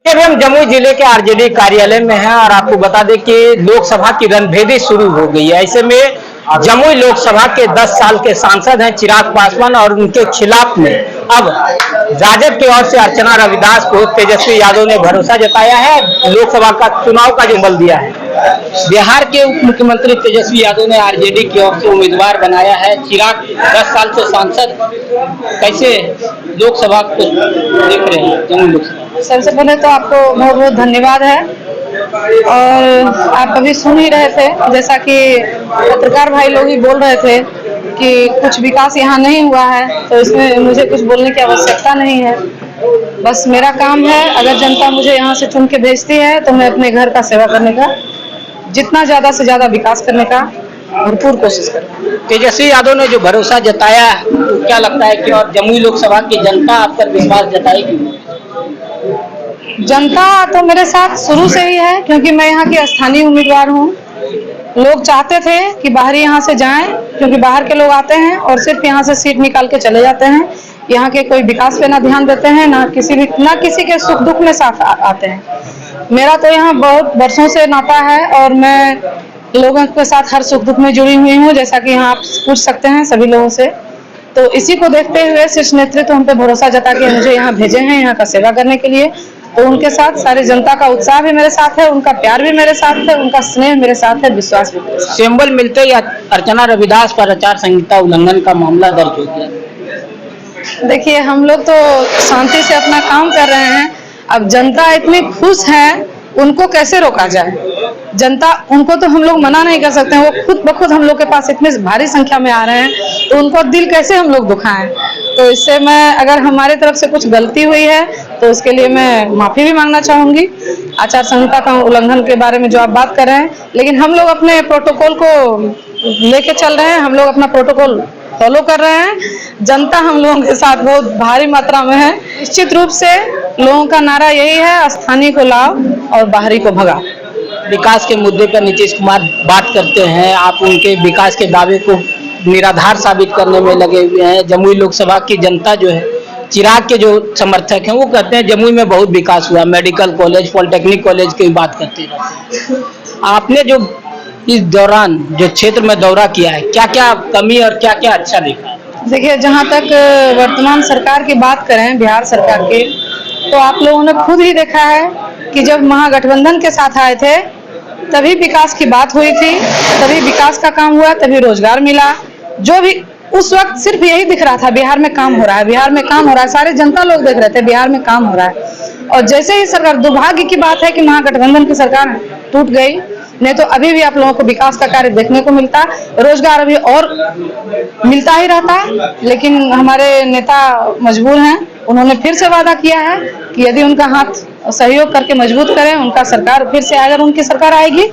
अभी हम जमुई जिले के आरजेडी कार्यालय में हैं और आपको बता दें कि लोकसभा की रणभेदी शुरू हो गई है। ऐसे में जमुई लोकसभा के 10 साल के सांसद हैं चिराग पासवान और उनके खिलाफ में अब राजद की ओर से अर्चना रविदास को तेजस्वी यादव ने भरोसा जताया है। लोकसभा का चुनाव का जो बल दिया है, बिहार के उप मुख्यमंत्री तेजस्वी यादव ने आरजेडी की ओर से उम्मीदवार बनाया है। चिराग 10 साल से सांसद, कैसे लोकसभा को देख रहे हैं जमुई लोकसभा? सबसे पहले तो आपको बहुत बहुत धन्यवाद है। और आप अभी सुन ही रहे थे, जैसा कि पत्रकार भाई लोग ही बोल रहे थे कि कुछ विकास यहाँ नहीं हुआ है, तो इसमें मुझे कुछ बोलने की आवश्यकता नहीं है। बस मेरा काम है, अगर जनता मुझे यहाँ से चुन के भेजती है तो मैं अपने घर का सेवा करने का, जितना ज़्यादा से ज़्यादा विकास करने का भरपूर कोशिश करूँ। तेजस्वी यादव ने जो भरोसा जताया, क्या लगता है कि और जमुई लोकसभा की जनता आप पर विश्वास जताएगी? जनता तो मेरे साथ शुरू से ही है, क्योंकि मैं यहाँ की स्थानीय उम्मीदवार हूँ। लोग चाहते थे कि बाहरी यहाँ से जाएं, क्योंकि बाहर के लोग आते हैं और सिर्फ यहाँ से सीट निकाल के चले जाते हैं। यहाँ के कोई विकास पे ना ध्यान देते हैं, ना किसी के सुख दुख में साथ आते हैं। मेरा तो यहाँ बहुत वर्षों से नाता है और मैं लोगों के साथ हर सुख दुख में जुड़ी हुई हूँ, जैसा कि यहाँ आप पूछ सकते हैं सभी लोगों से। तो इसी को देखते हुए शीर्ष नेतृत्व हम पे भरोसा जता के मुझे यहाँ भेजे हैं, यहाँ का सेवा करने के लिए। तो उनके साथ सारे जनता का उत्साह भी मेरे साथ है, उनका प्यार भी मेरे साथ है, उनका स्नेह मेरे साथ है, विश्वास भी मेरे साथ है। सिंबल मिलते ही अर्चना रविदास पर आचार संहिता उल्लंघन का मामला दर्ज हो गया। देखिए, हम लोग तो शांति से अपना काम कर रहे हैं। अब जनता इतनी खुश है, उनको कैसे रोका जाए? जनता, उनको तो हम लोग मना नहीं कर सकते हैं। वो खुद ब खुद हम लोग के पास इतने भारी संख्या में आ रहे हैं, तो उनको दिल कैसे हम लोग दुखाएं? तो इससे मैं, अगर हमारे तरफ से कुछ गलती हुई है तो उसके लिए मैं माफी भी मांगना चाहूंगी। आचार संहिता का उल्लंघन के बारे में जो आप बात कर रहे हैं, लेकिन हम लोग अपने प्रोटोकॉल को लेके चल रहे हैं, हम लोग अपना प्रोटोकॉल फॉलो कर रहे हैं। जनता हम लोगों के साथ बहुत भारी मात्रा में है। निश्चित रूप से लोगों का नारा यही है, स्थानीय को लाओ और बाहरी को भगाओ। विकास के मुद्दे पर नीतीश कुमार बात करते हैं, आप उनके विकास के दावे को निराधार साबित करने में लगे हुए हैं। जमुई लोकसभा की जनता जो है, चिराग के जो समर्थक हैं, वो कहते हैं जमुई में बहुत विकास हुआ, मेडिकल कॉलेज, पॉलिटेक्निक कॉलेज की बात करते हैं। आपने जो इस दौरान जो क्षेत्र में दौरा किया है, क्या क्या कमी और क्या क्या अच्छा देखा? देखिए, जहाँ तक वर्तमान सरकार की बात करें, बिहार सरकार की, तो आप लोगों ने खुद ही देखा है कि जब महागठबंधन के साथ आए थे तभी विकास की बात हुई थी, तभी विकास का काम हुआ, तभी रोजगार मिला। जो भी उस वक्त सिर्फ यही दिख रहा था, बिहार में काम हो रहा है, बिहार में काम हो रहा है। सारे जनता लोग देख रहे थे बिहार में काम हो रहा है। और जैसे ही सरकार, दुर्भाग्य की बात है कि महागठबंधन की सरकार टूट गई, नहीं तो अभी भी आप लोगों को विकास का कार्य देखने को मिलता, रोजगार अभी और मिलता ही रहता। लेकिन हमारे नेता मजबूर हैं, उन्होंने फिर से वादा किया है कि यदि उनका हाथ सहयोग करके मजबूत करें, उनका सरकार फिर से, अगर उनकी सरकार आएगी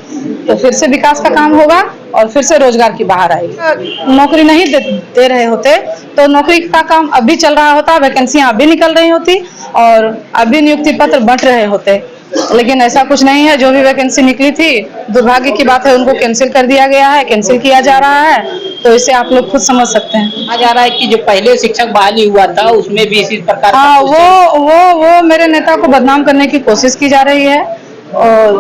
तो फिर से विकास का काम होगा और फिर से रोजगार की बाहर आएगी। नौकरी नहीं दे रहे होते तो नौकरी का काम अभी चल रहा होता, वैकेंसियां अभी निकल रही होती और अभी नियुक्ति पत्र बंट रहे होते, लेकिन ऐसा कुछ नहीं है। जो भी वैकेंसी निकली थी, दुर्भाग्य की बात है, उनको कैंसिल कर दिया गया है, कैंसिल किया जा रहा है। तो इसे आप लोग खुद समझ सकते हैं। कहा जा रहा है कि जो पहले शिक्षक बहाली हुआ था उसमें भी इसी प्रकार, हाँ, वो मेरे नेता को बदनाम करने की कोशिश की जा रही है। और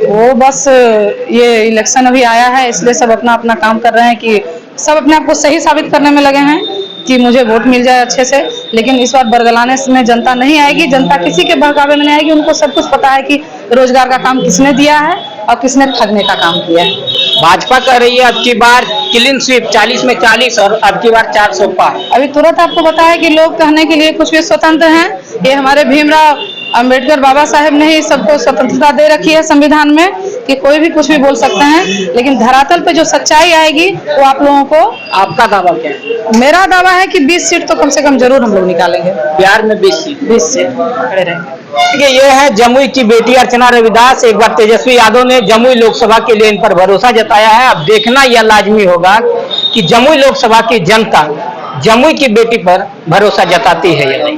वो बस, ये इलेक्शन अभी आया है इसलिए सब अपना अपना काम कर रहे हैं कि सब अपने आप को सही साबित करने में लगे हैं कि मुझे वोट मिल जाए अच्छे से। लेकिन इस बार बरगलाने में जनता नहीं आएगी, जनता किसी के बहकावे में नहीं आएगी। उनको सब कुछ पता है कि रोजगार का काम किसने दिया है और किसने ठगने का काम किया है। भाजपा कर रही है अब की बार क्लीन स्वीप, 40 में 40 और अब की बार 400 पार। अभी तुरंत आपको बताया कि लोग कहने के लिए कुछ भी स्वतंत्र हैं। ये हमारे भीमराव अंबेडकर बाबा साहेब ने ही सबको स्वतंत्रता दे रखी है संविधान में कि कोई भी कुछ भी बोल सकते हैं, लेकिन धरातल पे जो सच्चाई आएगी वो आप लोगों को। आपका दावा क्या है? मेरा दावा है कि 20 सीट तो कम से कम जरूर हम लोग निकालेंगे। बिहार में 20 सीट खड़े रहेंगे। ये है जमुई की बेटी अर्चना रविदास। एक बार तेजस्वी यादव ने जमुई लोकसभा के लिए इन पर भरोसा जताया है। अब देखना यह लाजमी होगा कि जमुई लोकसभा की जनता जमुई की बेटी पर भरोसा जताती है या नहीं।